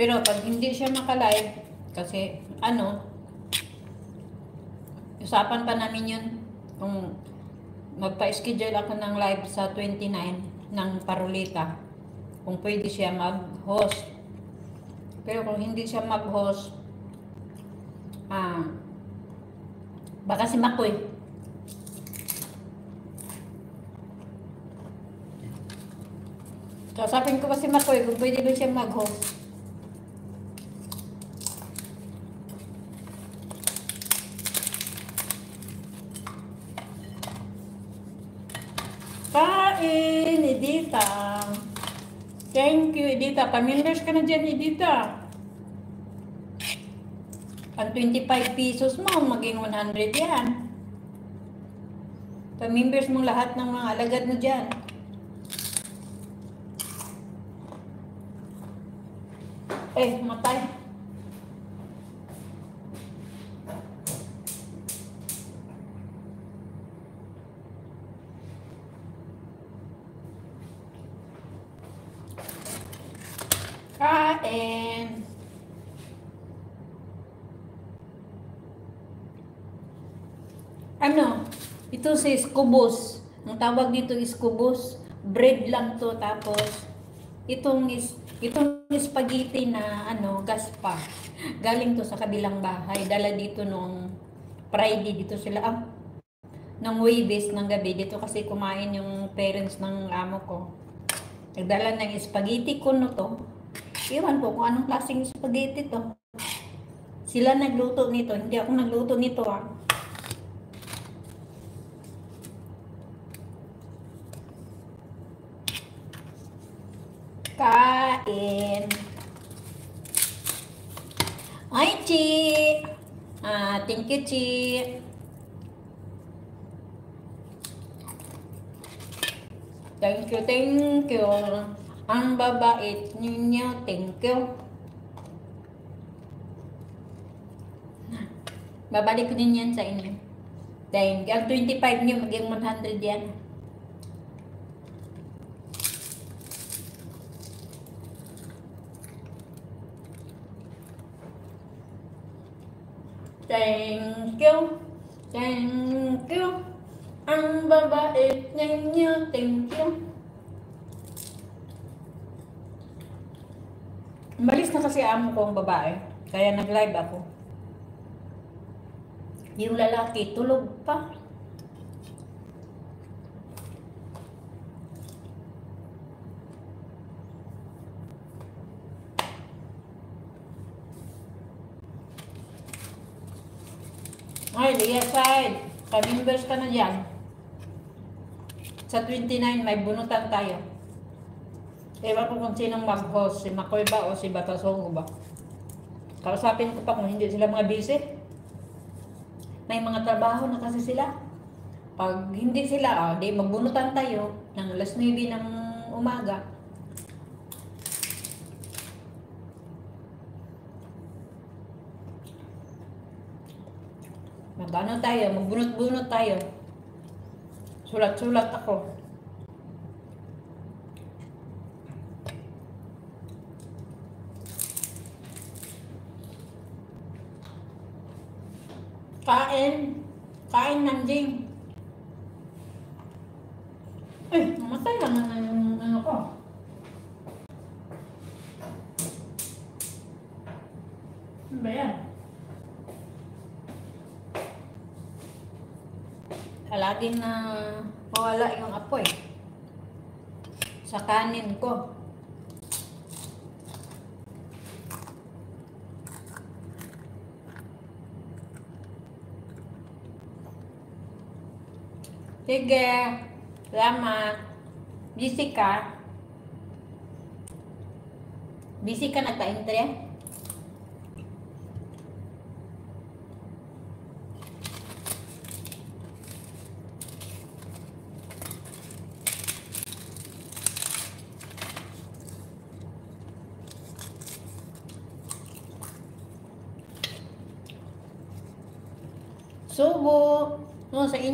Pero pag hindi siya maka-live, kasi usapan pa namin yun kung magpa-schedule ako ng live sa 29 ng Parulita. Kung pwede siya mag-host. Pero kung hindi siya mag-host, baka si Makoy. Kausapin ko pa si Makoy kung pwede ba siya mag-host. Kain, Edita. Thank you, Edita. Paminders ka na dyan, Edita. Ang 25 pesos mo, maging 100 yan. Paminders mo lahat ng mga alagad mo dyan. Matay. Kain. Ito si skubos. Ang tawag dito is skubos. Bread lang to, tapos itong spaghetti na gaspa. Galing to sa kabilang bahay. Dala dito nung Friday, dito sila ng Huwebes ng gabi. Dito kasi kumain yung parents ng amo ko. Nagdala ng spaghetti kuno to. Iwan ko kung anong klaseng spaghetti to. Sila nagluto nito. Hindi ako nagluto nito Kain. Ay, Chi. Thank you, Chi. Thank you. Ang babait ninyo. Thank you. Babalik ko din yan sa inyo. Thank you. Ang 25 nyo, maging 100 yan. Thank you. Ang babait ninyo. Thank you. Malis na kasi amo ko ang babae. Kaya nag-live ako. Yung lalaki, tulog pa. Ay, Lia Side. Pa-members ka na dyan. Sa 29, may bunutan tayo. Ewan ko kung sinong mag-host. Si Makoy ba o si Batasongo ba? Kausapin ko pa kung hindi sila mga busy. May mga trabaho na kasi sila. Pag hindi sila, di magbunutan tayo ng alas 9 ng umaga. Magano tayo, magbunot-bunot tayo. Sulat-sulat ako. Kain nanjing. Namatay lang na yung ko. Ano ba yan? Laging na mawala yung apoy sa kanin ko. Sige, salamat. Busy ka? Busy ka nagpa-entre? Subo. No, sa inyo.